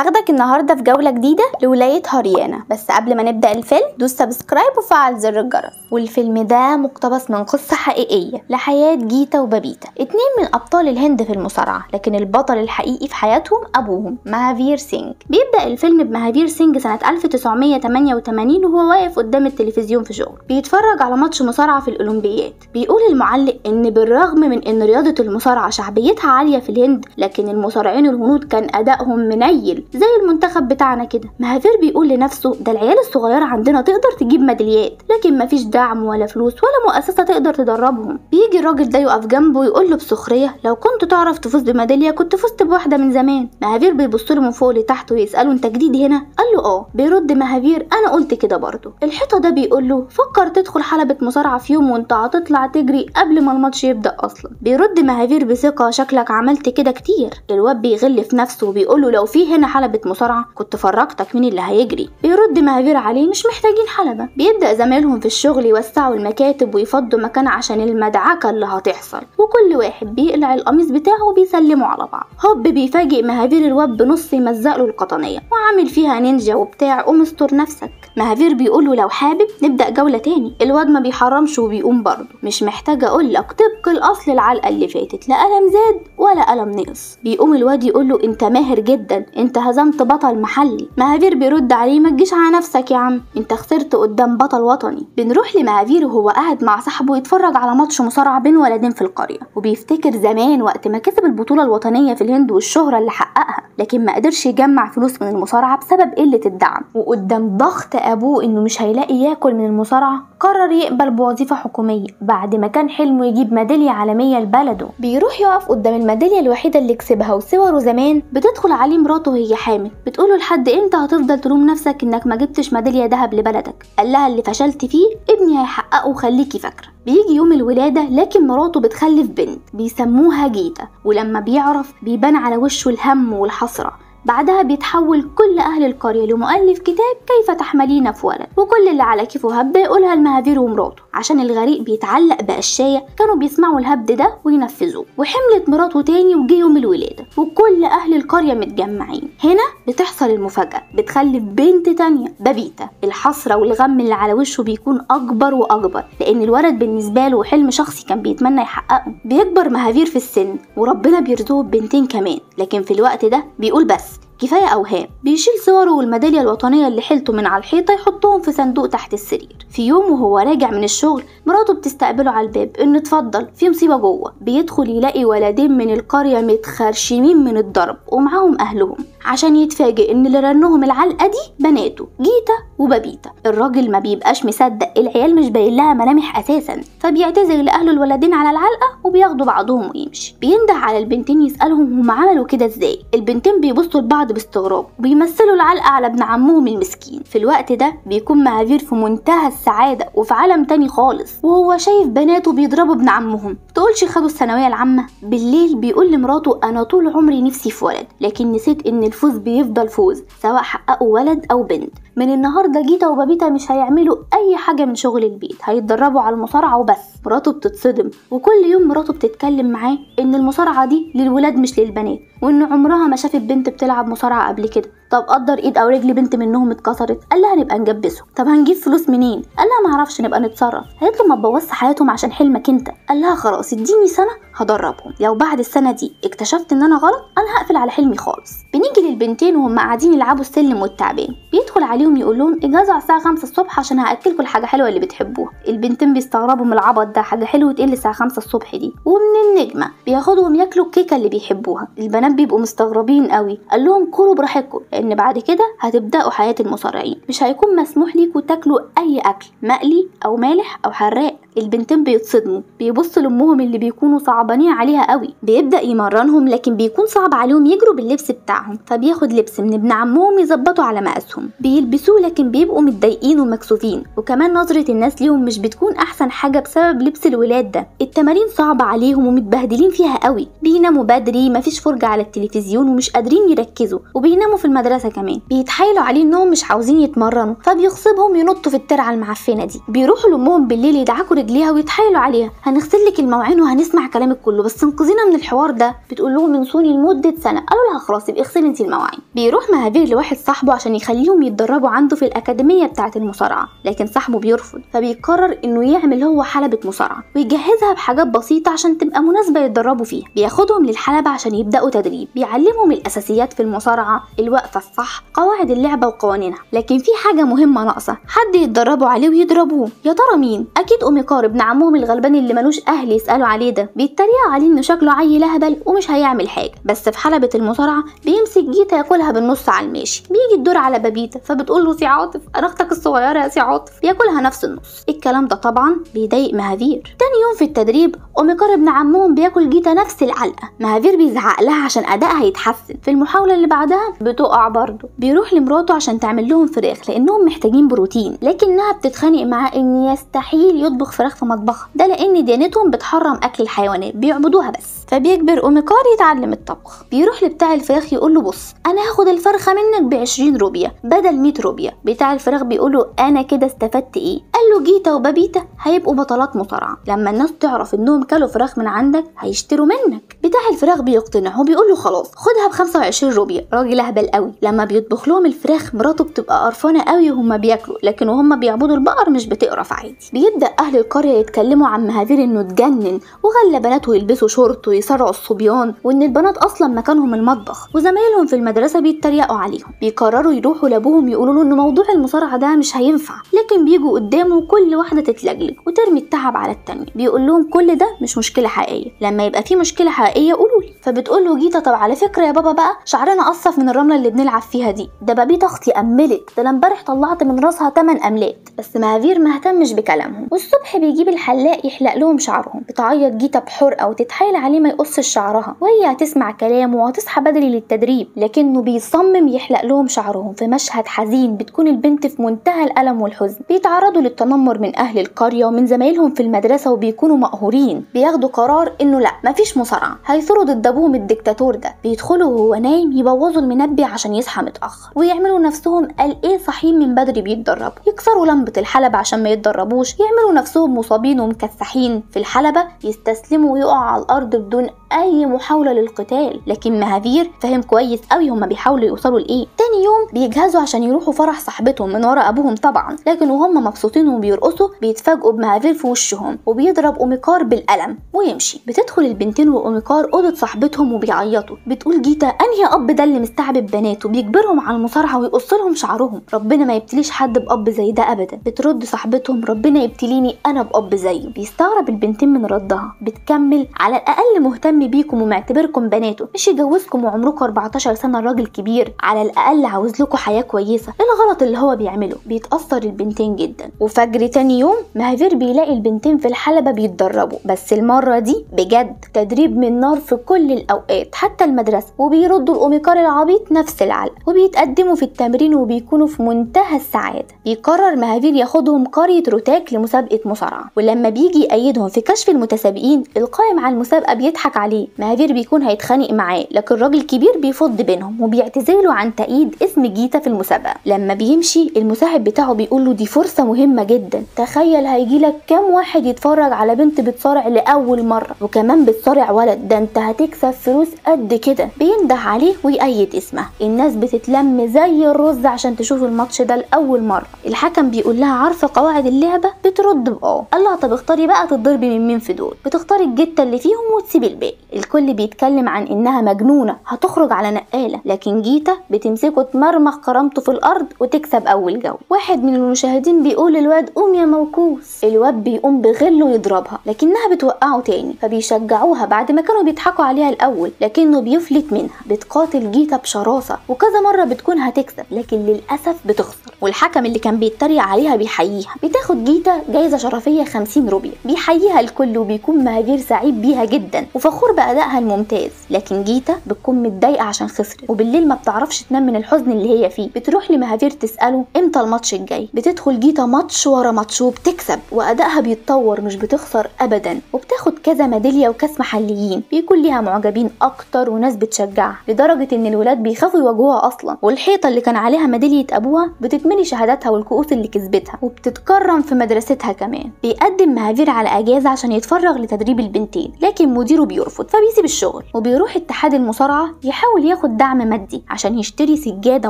هاخدك النهارده في جولة جديدة لولاية هريانة، بس قبل ما نبدأ الفيلم دوس سبسكرايب وفعل زر الجرس. والفيلم ده مقتبس من قصة حقيقية لحياة جيتا وبابيتا، اتنين من أبطال الهند في المصارعة، لكن البطل الحقيقي في حياتهم أبوهم مهافير سينج. بيبدأ الفيلم بمهافير سينج سنة 1988 وهو واقف قدام التلفزيون في شغل بيتفرج على ماتش مصارعة في الأولمبيات. بيقول المعلق إن بالرغم من إن رياضة المصارعة شعبيتها عالية في الهند، لكن المصارعين الهنود كان أدائهم منيل زي المنتخب بتاعنا كده. مهافير بيقول لنفسه ده العيال الصغيرة عندنا تقدر تجيب ميداليات، لكن مفيش دعم ولا فلوس ولا مؤسسة تقدر تدربهم. بيجي الراجل ده يقف جنبه ويقول له بسخرية لو كنت تعرف تفوز بميدالية كنت فزت بواحدة من زمان. مهافير بيبص له من فوق لتحت ويسأله انت جديد هنا؟ قال له اه. بيرد مهافير انا قلت كده برضه. الحيطة ده بيقول له فكر تدخل حلبة مصارعة في يوم وانت هتطلع تجري قبل ما الماتش يبدأ اصلا. بيرد مهافير بثقة شكلك عملت كده كتير. الواد بيغل في نفسه وبيقول له لو في هنا حلبة مصارعة كنت فرجتك مين اللي هيجري. بيرد مهافير عليه مش محتاجين حلبة. بيبدأ زمايلهم في الشغل يوسعوا المكاتب ويفضوا مكان عشان المدعكة اللي هتحصل، وكل واحد بيقلع القميص بتاعه وبيسلموا على بعض. هوب بيفاجئ مهافير الواد بنص يمزق له القطنية وعامل فيها نينجا وبتاع ومستر نفسك. مهافير بيقوله لو حابب نبدأ جولة تاني. الواد ما بيحرمش وبيقوم برضه. مش محتاجة اقولك طبق الاصل العلقة اللي فاتت لا ألم زاد ولا ألم نقص. بيقوم الواد يقوله انت ماهر جدا، انت هزمت بطل محلي. مهافير بيرد عليه ما تجيش على نفسك يا عم، انت خسرت قدام بطل وطني. بنروح لمهافير وهو قاعد مع صاحبه يتفرج على ماتش مصارعة بين ولدين في القرية، وبيفتكر زمان وقت ما كسب البطولة الوطنية في الهند والشهرة اللي حققها، لكن ما قدرش يجمع فلوس من المصارعة بسبب قلة الدعم. وقدام ضغط ابوه انه مش هيلاقي ياكل من المصارعة قرر يقبل بوظيفة حكومية بعد ما كان حلمه يجيب ميدالية عالمية لبلده. بيروح يقف قدام الميدالية الوحيدة اللي كسبها وصوره زمان. بتدخل عليه مراته وهي حامل بتقوله لحد امتى هتفضل تلوم نفسك انك ما جبتش ميدالية دهب لبلدك؟ قال لها اللي فشلت فيه ابني هيحققه وخليكي فاكرة. بيجي يوم الولادة لكن مراته بتخلف بنت بيسموها جيتا، ولما بيعرف بيبان على وشه الهم والحسرة. بعدها بيتحول كل أهل القرية لمؤلف كتاب كيف تحملين في ولد، وكل اللي على كيفه هبدة يقولها لمهافير ومراته عشان الغريق بيتعلق بقشاية كانوا بيسمعوا الهبد ده وينفذوه. وحملت مراته تاني وجه يوم الولادة وكل أهل القرية متجمعين. هنا بتحصل المفاجأة، بتخلف بنت تانية بابيتا. الحسرة والغم اللي على وشه بيكون أكبر وأكبر لأن الولد بالنسبة له حلم شخصي كان بيتمنى يحققه. بيكبر مهافير في السن وربنا بيرزقه ببنتين كمان، لكن في الوقت ده بيقول بس كفاية أوهام. بيشيل صوره والميدالية الوطنية اللي حيلته من على الحيطة يحطهم في صندوق تحت السرير. في يوم وهو راجع من الشغل مراته بتستقبله على الباب إنه اتفضل في مصيبة جوه. بيدخل يلاقي ولدين من القرية متخرشمين من الضرب ومعاهم أهلهم، عشان يتفاجئ إن اللي رنهم العلقة دي بناته جيتا وبابيتا. الراجل ما بيبقاش مصدق، العيال مش باين لها ملامح أساسا، فبيعتذر لأهله الولدين على العلقة وبياخدوا بعضهم ويمشي. بينده على البنتين يسألهم هم عملوا كده ازاي. البنتين بيبصوا لبعض باستغراب وبيمثلوا العلقة على ابن عمهم المسكين. في الوقت ده بيكون مهافير في منتهى السعادة وفي عالم تاني خالص وهو شايف بناته بيضربوا ابن عمهم. تقولش خدوا الثانوية العامة. بالليل بيقول لمراته انا طول عمري نفسي في ولد، لكن نسيت ان الفوز بيفضل فوز سواء حققوا ولد او بنت. من النهارده جيتا وبابيتا مش هيعملوا اي حاجه من شغل البيت، هيتدربوا على المصارعه وبس. مراته بتتصدم وكل يوم مراته بتتكلم معاه ان المصارعه دي للولاد مش للبنات، وان عمرها ما شافت بنت بتلعب مصارعه قبل كده. طب قدر ايد او رجل بنت منهم اتكسرت. قال لها نبقى نجبسه. طب هنجيب فلوس منين؟ قال لها ما اعرفش نبقى نتصرف. قالت له ما تبوظش حياتهم عشان حلمك انت. قال لها خلاص اديني سنه هدربهم، لو بعد السنه دي اكتشفت ان انا غلط انا هقفل على حلمي خالص. بنيجي للبنتين وهم قاعدين يلعبوا السلم والتعبان. بيدخل عليهم يقول لهم اجازوا على الساعه 5 الصبح عشان هاكلكم الحاجه حلوه اللي بتحبوها. البنتين بيستغربوا من العبط ده، حاجه حلوه تقل الساعه 5 الصبح دي. ومن النجمه بياخدهم ياكلوا الكيكه اللي بيحبوها. البنات بيبقوا مستغربين قوي. قال لهم كلوا براحتكم لان بعد كده هتبداوا حياه المصارعين، مش هيكون مسموح ليكوا تاكلوا اي اكل مقلي او مالح او حراق. البنتين بيتصدموا، بيبصوا لامهم اللي بيكونوا صعبانين عليها قوي. بيبدا يمرنهم لكن بيكون صعب عليهم يجروا باللبس بتاعهم، فبياخد لبس من ابن عمهم يظبطوا على مقاسهم. بيلبسوه لكن بيبقوا متضايقين ومكسوفين، وكمان نظره الناس ليهم مش بتكون احسن حاجه بسبب لبس الولاد ده. التمارين صعبه عليهم ومتبهدلين فيها قوي. بيناموا بدري، مفيش فرجه على التلفزيون ومش قادرين يركزوا، وبيناموا في المدرسه كمان. بيتحايلوا عليه انهم مش عاوزين يتمرنوا، فبيغصبهم ينطوا في الترعه المعفنه دي. بيروحوا لامهم بالليل يدعكوا رجليها ويتحايلوا عليها، هنغسل لك المواعين وهنسمع كلامك كله بس انقذينا من الحوار ده. بتقول لهم انسوني لمده سنه. قالوا لها خلاص يبقى اغسلي انت المواعين. بيروح مهافير لواحد صاحبه عشان يخليهم يتدربوا عنده في الاكاديميه بتاعه المصارعه، لكن صاحبه بيرفض، فبيقرر انه يعمل هو حلبه مصارعه ويجهزها بحاجات بسيطه عشان تبقى مناسبه يتدربوا فيها. بياخدهم للحلبه عشان يبداوا تدريب، بيعلمهم الاساسيات في المصارعه، الوقفه الصح، قواعد اللعبه وقوانينها. لكن في حاجه مهمه ناقصه، حد يتدربوا عليه ويضربوه. يا ترى مين؟ اكيد اوميكار ابن عمهم الغلبان اللي ملوش اهل يسالوا عليه ده. بيتريقوا عليه انه شكله عيل اهبل ومش هيعمل حاجه، بس في حلبه المصارعه بيمسك جيتا ياكلها بالنص على الماشي. بيجي الدور على بابيتا فبتقول له سي عاطف انا اختك الصغيره يا سي عاطف، ياكلها نفس النص. الكلام ده طبعا بيضايق مهافير. تاني يوم في التدريب اوميكار ابن عمهم بياكل جيتا نفس العلقه. مهافير بيزعق لها عشان ادائها يتحسن. في المحاوله اللي بعدها بتقع برضه. بيروح لمراته عشان تعمل لهم فراخ لانهم محتاجين بروتين، لكنها بتتخانق معاه ان يستحيل يطبخ فراخ في مطبخها ده لان ديانتهم بتحرم اكل الحيوانات، بيعبدوها بس. فبيجبر اوميكار يتعلم الطبخ. بيروح لبتاع الفراخ يقول له بص انا هاخد الفرخه منك ب20 روبيا بدل 100 روبيا. بتاع الفراخ بيقول له انا كده استفدت ايه؟ قال له جيتا وبابيتا هيبقوا بطلات مصارعه، لما الناس تعرف انهم كلوا فراخ من عندك هيشتروا منك. بتاع الفراخ بيقتنع وبيقول له خلاص خدها ب25 روبيا. راجل اهبل قوي. لما بيطبخ لهم الفراخ مراته بتبقى قرفانه قوي وهم بياكلوا، لكن وهم بيعبدوا البقر مش بتقرف عادي. بيبدا اهل القريه يتكلموا عن مهافير انه اتجنن وخلى بناته يلبسوا شورت ويصارعوا الصبيان، وان البنات اصلا مكانهم المطبخ، وزمايلهم في المدرسه بيتريقوا عليهم. بيقرروا يروحوا لابوهم يقولوا له ان موضوع المصارعه ده مش هينفع، لكن بيجوا قدامه كل واحده تتلجلج وترمي التعب على التانيه. بيقول لهم كل ده مش مشكله حقيقيه، لما يبقى في مشكله حقيقيه قولوا لي. فبتقول له جيتا طب على فكره يا بابا بقى شعرنا قصف من الرمله اللي بنلعب فيها دي، ده بابيتا اختي املت، ده انا امبارح طلعت من راسها 8 املات. بس مهافير ما اهتمش بكلامهم. والصبح بيجيب الحلاق يحلق لهم شعرهم. بتعيط جيتا بحرقه وتتحايل عليه ما يقصش شعرها، وهي هتسمع كلامه وهتصحى بدري للتدريب، لكنه بيصمم يحلق لهم شعرهم. في مشهد حزين بتكون البنت في منتهى الالم والحزن. بيتعرضوا للتنمر من اهل القريه ومن زمايلهم في المدرسه وبيكونوا مقهورين. بياخدوا قرار انه لا مفيش مصارعه، هيثوروا ضد ابوهم الدكتاتور ده. بيدخلوا وهو نايم يبوظوا المنبه عشان يصحى متاخر، ويعملوا نفسهم قال ايه صاحيين من بدري بيتدربوا، يكسروا لمبه الحلبه عشان ما يتدربوش، يعملوا نفسهم مصابين ومكسحين في الحلبه، يستسلموا ويقعوا على الارض بدون اي محاوله للقتال. لكن مهافير فاهم كويس قوي هما بيحاولوا يوصلوا لايه. تاني يوم بيجهزوا عشان يروحوا فرح صاحبتهم من ورا ابوهم طبعا، لكن وهم مبسوطين وبيرقصوا بيتفاجئوا بمهافير في وشهم وبيضرب اوميكار بالقلم ويمشي. بتدخل البنتين واوميكار اوضه صاحبتهم وبيعيطوا. بتقول جيتا انهي اب ده اللي مستعبد بناته بيجبرهم على المصارعه ويقص لهم شعرهم، ربنا ما يبتليش حد باب زي ده ابدا. بترد صاحبتهم ربنا يبتليني انا باب زيه. بيستغرب البنتين من ردها. بتكمل على الاقل مهتم بيكم ومعتبركم بناته، مش يجوزكم وعمركم 14 سنه الراجل كبير، على الاقل عاوز لكم حياه كويسه. ايه الغلط اللي هو بيعمله؟ بيتاثر البنتين جدا. وفجر تاني يوم مهافير بيلاقي البنتين في الحلبه بيتدربوا، بس المره دي بجد تدريب من نار في كل الاوقات حتى المدرسه، وبيردوا الاوميكار العبيط نفس العلقه وبيتقدموا في التمرين وبيكونوا في منتهى السعاده. بيقرر مهافير ياخدهم قريه روتاك لمسابقه مصارعه، ولما بيجي يأيدهم في كشف المتسابقين القائم على المسابقه بيضحك عليه. مهافير بيكون هيتخانق معاه، لكن الراجل كبير بيفض بينهم وبيعتذروا عن تأييد اسم جيتا في المسابقه. لما بيمشي المساعد بتاعه بيقول له دي فرصه مهمه جدا، تخيل هيجيلك كام واحد يتفرج على بنت بتصارع لاول مره وكمان بتصارع ولد، ده انت هتكسب فلوس قد كده. بينده عليه ويأيد اسمها. الناس بتتلم زي الرز عشان تشوف الماتش ده لاول مره. الحكم بيقول لها عارفه قواعد اللعبه؟ بترد باه. قال لها طب اختاري بقى تتضربي من مين في دول. بتختاري الجته اللي فيهم وتسيبي الباقي. الكل بيتكلم عن انها مجنونه هتخرج على نقاله، لكن جيتا بتمسكه تمرمخ كرامته في الارض وتكسب اول جو. واحد من المشاهدين بيقول للواد قوم يا موكوس. الواد بيقوم بغله يضربها، لكنها بتوقعه تاني. فبيشجعوها بعد ما كانوا بيضحكوا عليها الاول، لكنه بيفلت منها. بتقاتل جيتا بشراسه وكذا مره بتكون هتكسب، لكن للاسف بتخسر. والحكم اللي كان بيتريق عليها بيحييها. بتاخد جيتا جايزه شرفيه 50 روبيا. بيحييها الكل وبيكون مهافير سعيد بيها جدا وفخور بتشعر بأدائها الممتاز، لكن جيتا بتكون متضايقة عشان خسرت، وبالليل ما بتعرفش تنام من الحزن اللي هي فيه. بتروح لمهافير تسأله امتى الماتش الجاي. بتدخل جيتا ماتش ورا ماتش وبتكسب، وأدائها بيتطور مش بتخسر أبدا، وبتاخد كذا ميدالية وكاس محليين. بيكون ليها معجبين أكتر وناس بتشجعها، لدرجة إن الولاد بيخافوا يواجهوها أصلا. والحيطة اللي كان عليها ميدالية أبوها بتتملي شهاداتها والكؤوس اللي كسبتها، وبتتكرم في مدرستها كمان. بيقدم مهافير على أجازة عشان يتفرغ لتدريب البنتين، لكن مديره بيرفض فبيسيب الشغل، وبيروح اتحاد المصارعة يحاول ياخد دعم مادي عشان يشتري سجادة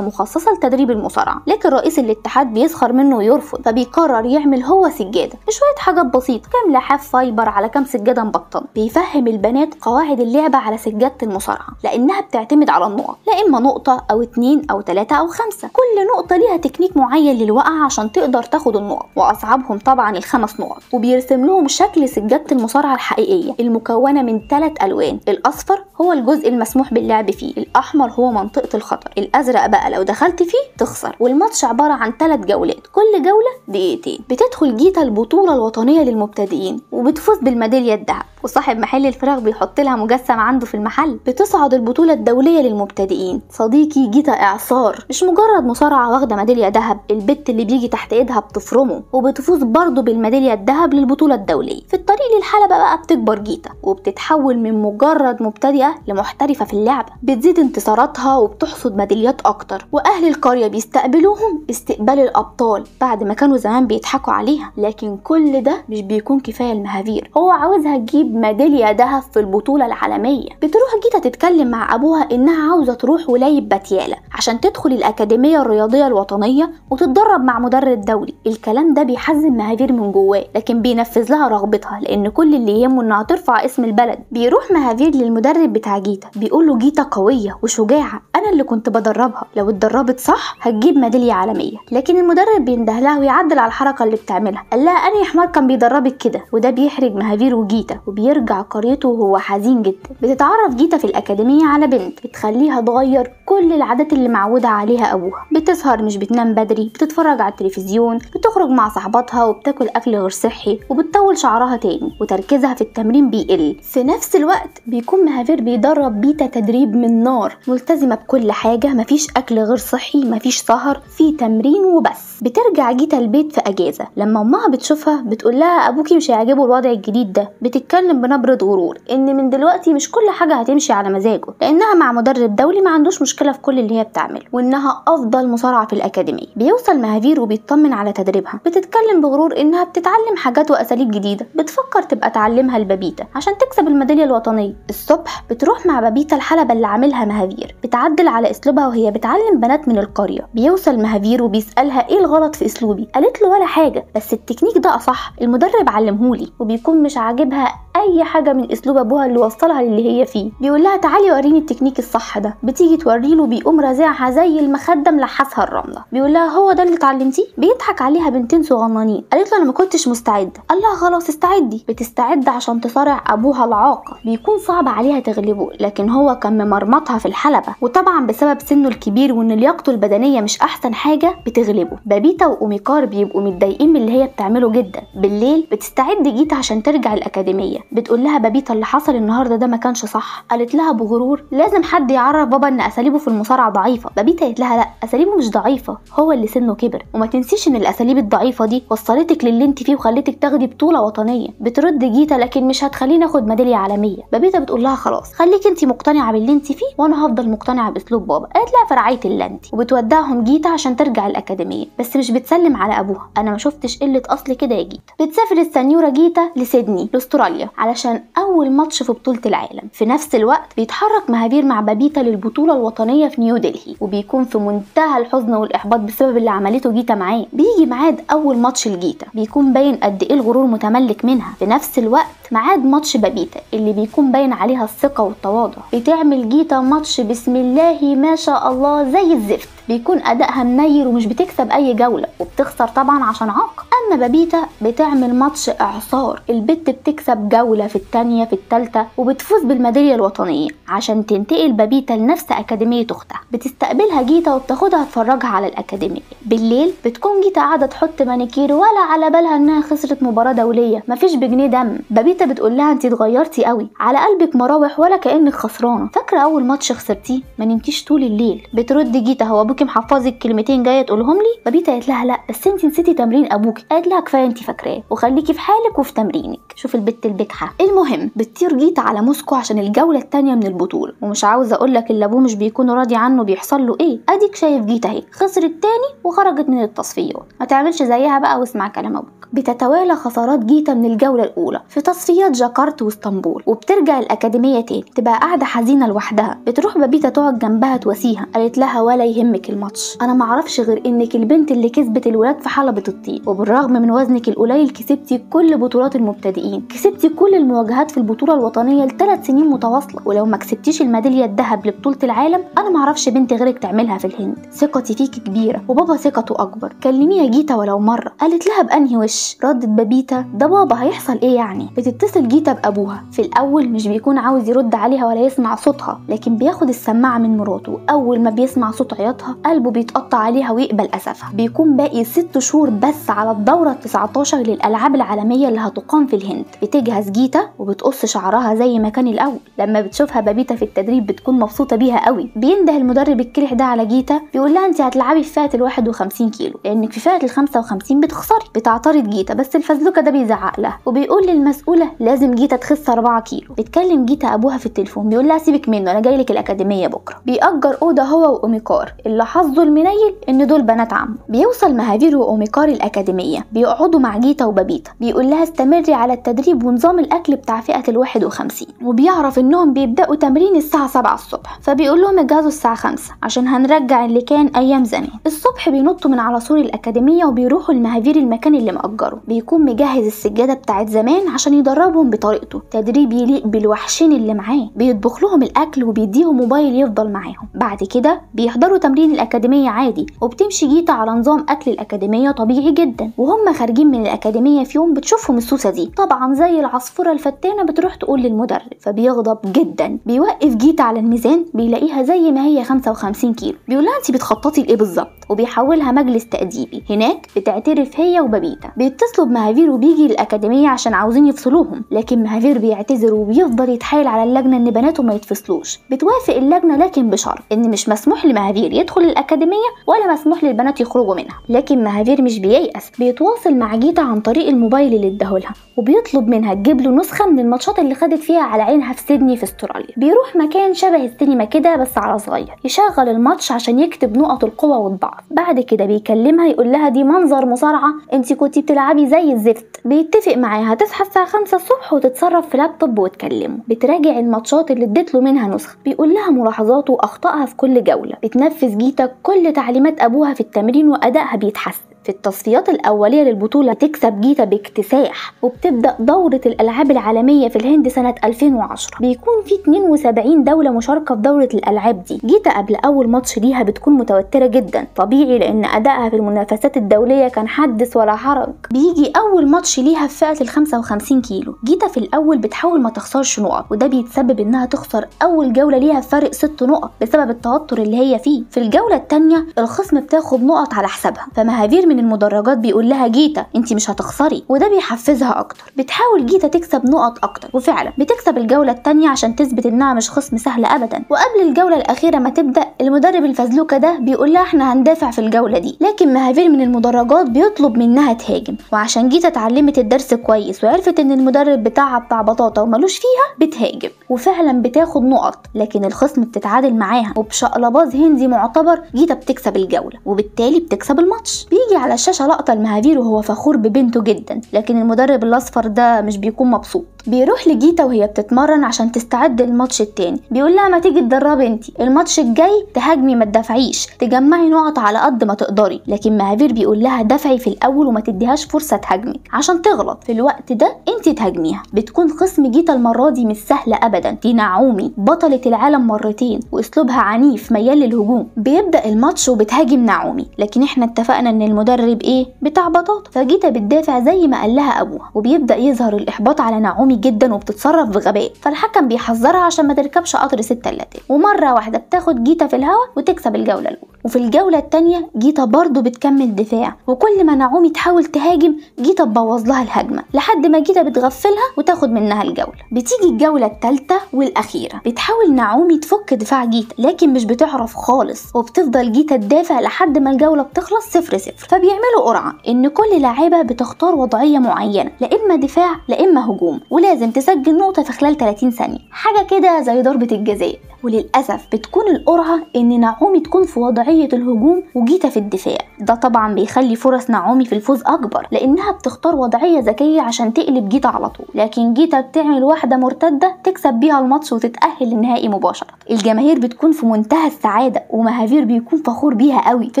مخصصة لتدريب المصارعة، لكن رئيس الاتحاد بيسخر منه ويرفض، فبيقرر يعمل هو سجادة بشوية حاجات بسيطة، كام لحاف فايبر على كام سجادة مبطنة. بيفهم البنات قواعد اللعبة على سجادة المصارعة، لأنها بتعتمد على النقط، لا إما نقطة أو 2 أو 3 أو 5. كل نقطة ليها تكنيك معين للوقعة عشان تقدر تاخد النقط، وأصعبهم طبعا ال5 نقط. وبيرسم لهم شكل سجادة المصارعة الحقيقية المكونة من 3 ألوان. الأصفر هو الجزء المسموح باللعب فيه، الأحمر هو منطقة الخطر، الأزرق بقى لو دخلت فيه تخسر. والماتش عبارة عن 3 جولات، كل جولة دقيقتين. بتدخل جيتا البطولة الوطنية للمبتدئين وبتفوز بالميدالية الذهب، وصاحب محل الفراخ بيحط لها مجسم عنده في المحل. بتصعد البطولة الدولية للمبتدئين. صديقي جيتا إعصار، مش مجرد مصارعة واخدة ميدالية ذهب، البت اللي بيجي تحت ايدها بتفرمه، وبتفوز برضه بالميدالية الذهب للبطولة الدولية. في الطريق للحلبة بقى بتكبر جيتا، وبتتحول من مجرد مبتدئة لمحترفة في اللعبة. بتزيد انتصاراتها وبتحصد ميداليات أكتر، وأهل القرية بيستقبلوهم استقبال الأبطال بعد ما كانوا زمان بيضحكوا عليها. لكن كل ده مش بيكون كفاية لمهافير، هو عاوزها تجيب ميدالية ذهب في البطولة العالمية. بتروح جيتا تتكلم مع أبوها إنها عاوزة تروح ولاية باتيالا عشان تدخل الأكاديمية الرياضية الوطنية وتتدرب مع مدرب دولي. الكلام ده بيحزن مهافير من جواه، لكن بينفذ لها رغبتها لأن كل اللي يهمه إنها ترفع اسم البلد. بيروح مهافير للمدرب بتاع جيتا، بيقول له جيتا قوية وشجاعة، أنا اللي كنت بدربها، لو اتدربت صح هتجيب ميدالية عالمية. لكن المدرب بينده لها ويعدل على الحركة اللي بتعملها، قال لها أنا يا حمار كان بيدربك كده، وده بيحرج مهافير وجيتا، وبيرجع قريته وهو حزين جدا. بتتعرف جيتا في الأكاديمية على بنت بتخليها تغير كل العادات اللي معودة عليها أبوها. بتسهر، مش بتنام بدري، بتتفرج على التلفزيون، بتخرج مع صحباتها وبتاكل أكل غير صحي، وبتطول شعرها تاني، وتركيزها في التمرين بيقل. في نفس الوقت بيكون مهافير بيدرب بيتا تدريب من نار، ملتزمة بكل حاجة، مفيش أكل غير صحي، مفيش سهر، في تمرين وبس. بترجع جيتا البيت في أجازة، لما أمها بتشوفها بتقول لها أبوكي مش هيعجبه الوضع الجديد ده. بتتكلم بنبرة غرور إن من دلوقتي مش كل حاجة هتمشي على مزاجه، لأنها مع مدرب دولي ما عندوش مشكلة في كل اللي هي بتعمله، وإنها أفضل مصارعة في الأكاديمية. بيوصل مهافير وبيطمن على تدريبها. بتتكلم بغرور إنها بتتعلم حاجات وأساليب جديدة بتفكر تبقى تعلمها لبابيتا عشان تكسب الميدالية الوطنية. الصبح بتروح مع بابيتا الحلبة اللي عاملها مهافير، بتعدل على أسلوبها وهي بتعلم بنات من القرية. بيوصل مهافير وبيسألها إيه الغلط في أسلوبي، قالت له ولا حاجة، بس التكنيك ده أصح، المدرب علمهولي. وبيكون مش عاجبها أي حاجة من أسلوب أبوها اللي وصلها للي هي فيه. بيقول لها تعالي وريني التكنيك الصح ده، بتيجي توريله، بيقوم رازعها زي المخدة ملحسها الرملة. بيقول لها هو ده اللي اتعلمتيه؟ بيضحك عليها بنتين صغننين. قالت له أنا ما كنتش مستعدة. قال لها خلاص استعدي. بتستعد عشان تصارع أبوها العاقة. بيكون صعب عليها تغلبه، لكن هو كان ممرمطها في الحلبة، وطبعا بسبب سنه الكبير وإن لياقته البدنية مش أحسن حاجة بتغلبه. بابيتا وأوميكار بيبقوا متضايقين من اللي هي بتعمله جدا. بالليل بتستعد جيتا عشان ترجع الأكاديمية. بتقول لها بابيتا اللي حصل النهارده ده ما كانش صح. قالت لها بغرور لازم حد يعرف بابا ان اساليبه في المصارعه ضعيفه. بابيتا قالت لها لا، اساليبه مش ضعيفه، هو اللي سنه كبر، وما تنسيش ان الاساليب الضعيفه دي وصلتك للي انت فيه وخلتك تاخدي بطوله وطنيه. بترد جيتا لكن مش هتخليني اخد ميداليه عالميه. بابيتا بتقول لها خلاص خليك انت مقتنعه باللي انت فيه وانا هفضل مقتنعه باسلوب بابا. قالت لها في رعايه الله انت. وبتودعهم جيتا عشان ترجع الاكاديميه، بس مش بتسلم على ابوها. انا ما شفتش قله اصل كده يا جيتا. بتسافر السنيوره جيتا لسيدني لاستراليا علشان اول ماتش في بطولة العالم. في نفس الوقت بيتحرك مهافير مع بابيتا للبطولة الوطنية في نيودلهي، وبيكون في منتهى الحزن والإحباط بسبب اللي عملته جيتا معاه. بيجي ميعاد أول ماتش لجيتا، بيكون باين قد إيه الغرور متملك منها. في نفس الوقت ميعاد ماتش بابيتا اللي بيكون باين عليها الثقة والتواضع. بتعمل جيتا ماتش بسم الله ما شاء الله زي الزفت. بيكون ادائها منير ومش بتكسب اي جوله وبتخسر طبعا عشان عاق. اما بابيتا بتعمل ماتش اعصار، البت بتكسب جوله في الثانيه في الثالثه وبتفوز بالميداليه الوطنيه عشان تنتقل بابيتا لنفس اكاديميه اختها. بتستقبلها جيتا وبتاخدها تفرجها على الاكاديميه. بالليل بتكون جيتا قاعده تحط مانيكير ولا على بالها انها خسرت مباراه دوليه، مفيش بجنيه دم. بابيتا بتقول لها انت اتغيرتي قوي، على قلبك مراوح ولا كانك خسرانه، فاكره اول ماتش خسرتيه ما نمتيش طول الليل. بترد جيتا هو ابوكي محفظك كلمتين جايه تقولهم لي؟ بابيتا قالت لها لا بس انت نسيتي تمرين ابوكي. قالت لها كفايه انت فاكراه وخليكي في حالك وفي تمرينك. شوف البت البجحه. المهم بتطير جيتا على موسكو عشان الجوله الثانيه من البطوله، ومش عاوزه اقول لك اللي ابوه مش بيكون راضي عنه بيحصل له ايه. اديك شايف جيتا اهي خسرت تاني وخرجت من التصفيات، ما تعملش زيها بقى واسمع كلام ابوك. بتتوالى خسارات جيتا من الجوله الاولى في تصفيات جاكرت واسطنبول، وبترجع الاكاديميه تاني تبقى قاعده حزينه لوحدها. بتروح بابيتا تقعد جنبها تواسيها، قالت لها ولا يهمك الماتش، انا معرفش غير انك البنت اللي كسبت الولاد في حلبة الطين، وبالرغم من وزنك القليل كسبتي كل بطولات المبتدئين، كسبتي كل المواجهات في البطوله الوطنيه ل3 سنين متواصله، ولو ما كسبتيش الميداليه الذهب لبطوله العالم انا معرفش بنت غيرك تعملها في الهند. ثقتي فيكي كبيره وبابا ثقته اكبر، كلميها جيتا ولو مره. قالت لها بانهي وش؟ ردت بابيتا ده بابا هيحصل ايه يعني؟ بتتصل جيتا بابوها. في الاول مش بيكون عاوز يرد عليها ولا يسمع صوتها، لكن بياخد السماعه من مراته. اول ما بيسمع صوت عياطها قلبه بيتقطع عليها ويقبل اسفها. بيكون باقي 6 شهور بس على الدوره 19 للالعاب العالميه اللي هتقام في الهند. بتجهز جيتا وبتقص شعرها زي ما كان الاول. لما بتشوفها بابيتا في التدريب بتكون مبسوطه بيها قوي. بينده المدرب الكلح ده على جيتا بيقول لها انت هتلعبي في فئه ال51 كيلو لانك في فئه ال55 بتخسري. بتعترض جيتا بس الفزلوكه ده بيزعق لها وبيقول للمسؤوله لازم جيتا تخس 4 كيلو. بتكلم جيتا ابوها في التليفون بيقول لها سيبك منه انا جاي لك الاكاديميه بكره. بيأجر اوضه هو واوميكار اللي حظه المنيل ان دول بنات عمه. بيوصل مهافير واوميكار الاكاديميه، بيقعدوا مع جيتا وبابيتا، بيقول لها استمري على التدريب ونظام الاكل بتاع فئه ال51، وبيعرف انهم بيبداوا تمرين الساعه 7 الصبح، فبيقول لهم اجهزوا الساعه 5 عشان هنرجع اللي كان ايام زمان. الصبح بينطوا من على سور الاكاديميه وبيروحوا لمهافير المكان اللي مأجره. بيكون مجهز السجاده بتاعت زمان عشان يدربهم بطريقته، تدريب يليق بالوحشين اللي معاه. بيطبخ لهم الاكل وبيديهم موبايل يفضل معاهم. بعد كده بيحضروا تمرين الاكاديميه عادي، وبتمشي جيتا على نظام اكل الاكاديميه طبيعي جدا. وهم خارجين من الاكاديميه في يوم بتشوفهم السوسه دي طبعا زي العصفوره الفتانه بتروح تقول للمدرب، فبيغضب جدا. بيوقف جيتا على الميزان بيلاقيها زي ما هي 55 كيلو. بيقول لها انت بتخططي لايه بالظبط؟ وبيحولها مجلس تأديبي. هناك بتعترف هي وبابيتا. بيتصلوا بمهافير وبيجي للاكاديميه عشان عاوزين يفصلوهم، لكن مهافير بيعتذر وبيفضل يتحايل على اللجنه ان بناته ما يتفصلوش. بتوافق اللجنه لكن بشرط ان مش مسموح لمهافير يدخل الاكاديميه ولا مسموح للبنات يخرجوا منها. لكن مهافير مش بييأس، بيتواصل مع جيتا عن طريق الموبايل اللي اداهولها وبيطلب منها تجيب له نسخه من الماتشات اللي خدت فيها على عينها في سيدني في استراليا. بيروح مكان شبه السينما كده بس على صغير، يشغل الماتش عشان يكتب نقط القوه والضعف. بعد كده بيكلمها يقول لها دي منظر مصارعه، انت كنتي بتلعبي زي الزفت. بيتفق معاها تصحى الساعه 5 الصبح وتتصرف في لابتوب وتكلمه. بتراجع الماتشات اللي اديت له منها نسخه، بيقول لها ملاحظاته واخطائها في كل جوله. بتنفذ جيتا كل تعليمات ابوها في التمرين وادائها بيتحسن. في التصفيات الأولية للبطولة تكسب جيتا باكتساح، وبتبدأ دورة الألعاب العالمية في الهند سنة 2010. بيكون في 72 دولة مشاركة في دورة الألعاب دي. جيتا قبل أول ماتش ليها بتكون متوترة جدا، طبيعي لأن أدائها في المنافسات الدولية كان حدث ولا حرج. بيجي أول ماتش ليها في فئة ال55 كيلو. جيتا في الأول بتحاول ما تخسرش نقط، وده بيتسبب إنها تخسر أول جولة ليها بفرق 6 نقط بسبب التوتر اللي هي فيه. في الجولة الثانية الخصم بتاخد نقط على حسابها، فمهافير من المدرجات بيقول لها جيتا انت مش هتخسري، وده بيحفزها اكتر. بتحاول جيتا تكسب نقط اكتر، وفعلا بتكسب الجوله الثانيه عشان تثبت انها مش خصم سهل ابدا. وقبل الجوله الاخيره ما تبدا المدرب الفزلوكه ده بيقول لها احنا هندافع في الجوله دي، لكن مهافير من المدرجات بيطلب منها تهاجم. وعشان جيتا اتعلمت الدرس كويس وعرفت ان المدرب بتاعها بتاع بطاطا ومالوش فيها بتهاجم، وفعلا بتاخد نقط، لكن الخصم بتتعادل معاها، وبشقلباز هندي معتبر جيتا بتكسب الجوله وبالتالي بتكسب الماتش. بيجي على الشاشه لقطه المهافير وهو فخور ببنته جدا، لكن المدرب الاصفر ده مش بيكون مبسوط. بيروح لجيتا وهي بتتمرن عشان تستعد للماتش التاني، بيقول لها ما تيجي تدربي انتي، الماتش الجاي تهاجمي ما تدافعيش، تجمعي نقط على قد ما تقدري. لكن مهافير بيقول لها دافعي في الاول وما تديهاش فرصه تهاجمك عشان تغلط. في الوقت ده انت تهاجميها. بتكون خصم جيتا المره دي مش سهله ابدا، دي نعومي بطله العالم مرتين واسلوبها عنيف ميال للهجوم. بيبدا الماتش وبتهاجم نعومي، لكن احنا اتفقنا ان المدرب ايه بتاع بطاطا، فجيتا بتدافع زي ما قال لها ابوها. وبيبدا يظهر الاحباط على نعومي جدا وبتتصرف بغباء، فالحكم بيحذرها عشان ما تركبش قطر 6 اللاتين. ومره واحده بتاخد جيتا في الهواء وتكسب الجوله الاولى. وفي الجوله الثانيه جيتا برضو بتكمل دفاع، وكل ما نعومي تحاول تهاجم جيتا تبوظ لها الهجمه لحد ما جيتا بتغفلها وتاخد منها الجوله. بتيجي الجوله الثالثه والاخيره، بتحاول نعومي تفك دفاع جيتا لكن مش بتعرف خالص، وبتفضل جيتا تدافع لحد ما الجوله بتخلص 0-0. فبيعملوا قرعه ان كل لاعبه بتختار وضعيه معينه، لا اما دفاع لا اما هجوم، ولازم تسجل نقطه في خلال 30 ثانيه، حاجه كده زي ضربه الجزاء. وللأسف بتكون القرعة إن نعومي تكون في وضعية الهجوم وجيتا في الدفاع. ده طبعا بيخلي فرص نعومي في الفوز أكبر، لأنها بتختار وضعية ذكية عشان تقلب جيتا على طول. لكن جيتا بتعمل واحدة مرتدة تكسب بيها الماتش وتتأهل للنهائي مباشرة. الجماهير بتكون في منتهى السعادة، ومهافير بيكون فخور بيها قوي. في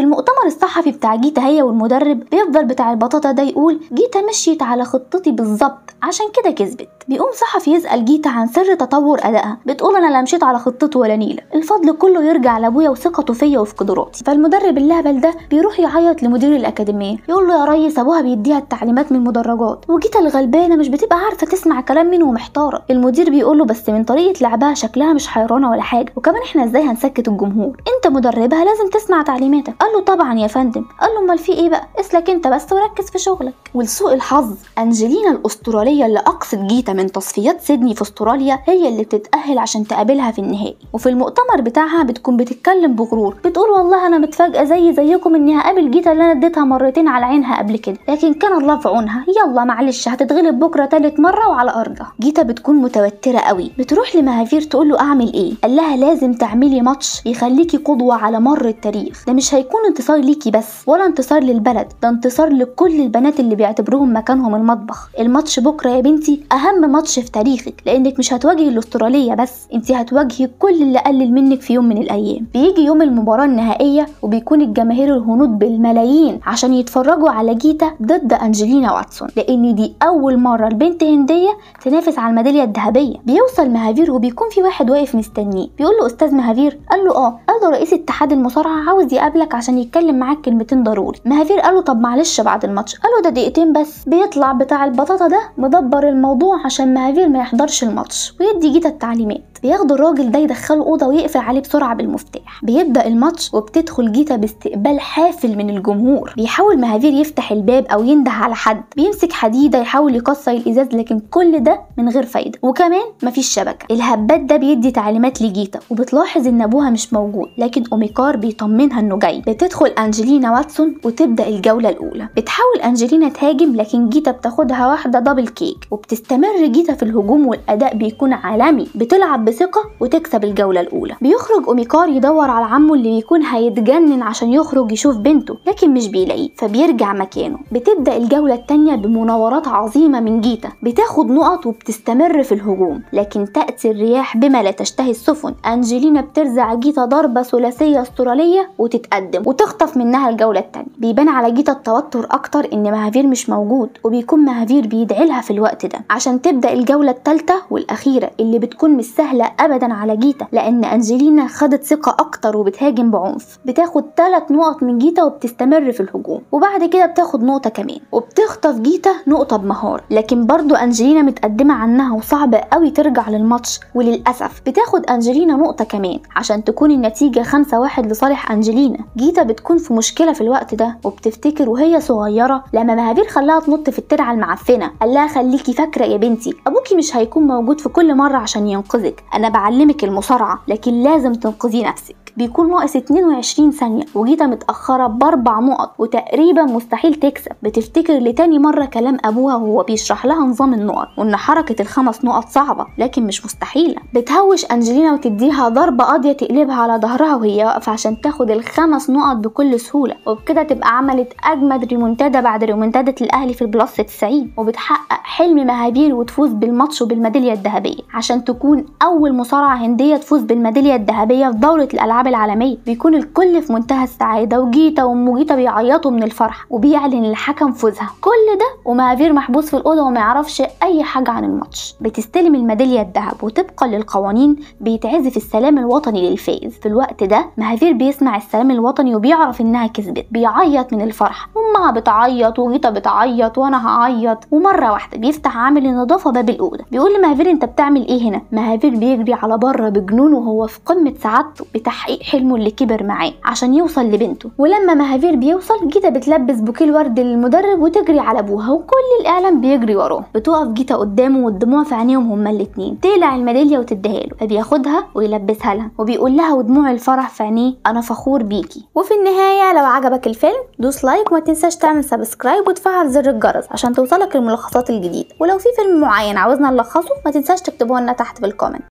المؤتمر الصحفي بتاع جيتا هي والمدرب بيفضل بتاع البطاطا ده يقول جيتا مشيت على خطتي بالظبط عشان كده كسبت. بيقوم صحفي يسأل جيتا عن سر تطور أدائها، بتقول أنا لا مشيت على خطته ولا نيلة، الفضل كله يرجع لأبويا وثقته فيا وفي قدراتي. فالمدرب اللهبل ده بيروح يعيط لمدير الأكاديمية يقول له يا ريس أبوها بيديها التعليمات من المدرجات، وجيتا الغلبانة مش بتبقى عارفة تسمع كلام مين ومحتارة. المدير بيقول له بس من طريقة لعبها شكلها مش حيرانة ولا حاجة، وكمان احنا ازاي هنسكت الجمهور؟ انت مدربها لازم تسمع تعليماتك. قال له طبعا يا فندم. قال له امال في ايه بقى، اسلك انت بس وركز في شغلك. ولسوء الحظ أنجلينا الأسترالية اللي أقصت جيتا من تصفيات سيدني في استراليا هي اللي بتتأهل عشان تقابلها في النهائي. وفي المؤتمر بتاعها بتكون بتتكلم بغرور، بتقول والله انا متفاجئه زيكم اني هقابل جيتا اللي انا اديتها مرتين على عينها قبل كده، لكن كان الله في عونها، يلا معلش هتتغلب بكره تالت مره وعلى ارضها. جيتا بتكون متوتره قوي، بتروح لمهافير تقول له اعمل ايه؟ قال لها لازم تعملي ماتش يخليكي قدوه على مر التاريخ، ده مش هيكون انتصار ليكي بس ولا انتصار للبلد، ده انتصار لكل البنات اللي بيعتبروهم مكانهم المطبخ. الماتش بكره يا بنتي اهم ماتش في تاريخك، لانك مش هتواجهي الاستراليه بس، انت هتواجهي كل اللي قلل منك في يوم من الايام. بيجي يوم المباراه النهائيه وبيكون الجماهير الهنود بالملايين عشان يتفرجوا على جيتا ضد أنجلينا واتسون، لان دي اول مره البنت هنديه تنافس على الميداليه الذهبيه. بيوصل مهافير وبيكون في واحد واقف مستنيه، بيقول له استاذ مهافير؟ قال له قال له رئيس اتحاد المصارعه عاوز يقابلك عشان يتكلم معاك كلمتين ضروري. مهافير قال له طب معلش بعد الماتش. قال له ده دقيقتين بس. بيطلع بتاع البطاطا ده مدبر الموضوع عشان مهافير ما يحضرش الماتش ويدي جيتا التعليمات. بياخدوا الراجل ده يدخله اوضه ويقفل عليه بسرعه بالمفتاح. بيبدا الماتش وبتدخل جيتا باستقبال حافل من الجمهور. بيحاول مهافير يفتح الباب او ينده على حد، بيمسك حديده يحاول يكسر الازاز، لكن كل ده من غير فايده، وكمان مفيش شبكه. الهبات ده بيدي تعليمات لجيتا وبتلاحظ ان ابوها مش موجود، لكن اوميكار بيطمنها انه جاي. بتدخل أنجلينا واتسون وتبدا الجوله الاولى. بتحاول أنجلينا تهاجم لكن جيتا بتاخدها واحده دبل كيك، وبتستمر جيتا في الهجوم والاداء بيكون عالمي. بتلعب بثقه وتكسب الجوله الاولى. بيخرج اوميكار يدور على عمه اللي بيكون هيتجنن عشان يخرج يشوف بنته، لكن مش بيلاقيه فبيرجع مكانه. بتبدا الجوله الثانيه بمناورات عظيمه من جيتا، بتاخد نقط وبتستمر في الهجوم، لكن تاتي الرياح بما لا تشتهي السفن. أنجلينا بترزع جيتا ضربه ثلاثيه استراليه وتتقدم وتخطف منها الجوله الثانيه. بيبان على جيتا التوتر اكتر ان مهافير مش موجود، وبيكون مهافير بيدعي لها في الوقت ده عشان تبدا الجوله الثالثه والاخيره اللي بتكون مش سهله ابدا على جيتا، لان أنجلينا خدت ثقه اكتر وبتهاجم بعنف. بتاخد 3 نقط من جيتا وبتستمر في الهجوم، وبعد كده بتاخد نقطه كمان وبتخطف جيتا نقطه بمهاره، لكن برضو أنجلينا متقدمه عنها وصعب قوي ترجع للماتش. وللاسف بتاخد أنجلينا نقطه كمان عشان تكون النتيجه 5-1 لصالح أنجلينا. جيتا بتكون في مشكله في الوقت ده وبتفتكر وهي صغيره لما مهافير خلاها تنط في الترعه المعفنه. قال لها خليكي فاكره يا بنتي ابوكي مش هيكون موجود في كل مره عشان ينقذك، انا بعلمك المصارعه لكن لازم تنقذي نفسك. بيكون ناقص 22 ثانيه وجيتا متاخره ب4 نقط وتقريبا مستحيل تكسب. بتفتكر لتاني مره كلام ابوها وهو بيشرح لها نظام النقط، وان حركه ال5 نقط صعبه لكن مش مستحيله. بتهوش أنجلينا وتديها ضربه قاضيه تقلبها على ظهرها وهي واقفه عشان تاخد ال5 نقط بكل سهوله، وبكده تبقى عملت اجمد ريمونتادا بعد ريمونتادا الاهلي في البلس 90، وبتحقق حلم مهافير وتفوز بالماتش وبالميداليه الذهبيه عشان تكون اول مصارعه هنديه تفوز بالميداليه الذهبيه في دوره الالعاب الالعاب العالميه بيكون الكل في منتهى السعاده، وجيتا وام جيتا بيعيطوا من الفرحه، وبيعلن الحكم فوزها. كل ده ومهافير محبوس في الاوضه وما يعرفش اي حاجه عن الماتش. بتستلم الميداليه الذهب، وطبقا للقوانين بيتعزف السلام الوطني للفائز. في الوقت ده مهافير بيسمع السلام الوطني وبيعرف انها كسبت، بيعيط من الفرحه، امها بتعيط وجيتا بتعيط وانا هعيط. ومره واحده بيفتح عامل النظافه باب الاوضه، بيقول لمهافير انت بتعمل ايه هنا؟ مهافير بيجري على بره بجنون وهو في قمه سعادته بتحقيق حلمه اللي كبر معاه عشان يوصل لبنته. ولما مهافير بيوصل، جيتا بتلبس بوكيه الورد للمدرب وتجري على ابوها، وكل الاعلام بيجري وراه. بتقف جيتا قدامه والدموع في عينيهم هما الاتنين. تقلع الميداليه وتديها له، فبياخدها ويلبسها لها وبيقول لها ودموع الفرح في عينيه انا فخور بيكي. وفي النهايه لو عجبك الفيلم دوس لايك، وما تنساش تعمل سبسكرايب وتفعل زر الجرس عشان توصلك الملخصات الجديده. ولو في فيلم معين عاوزنا نلخصه ما تنساش تكتبوه لنا تحت في الكومنت.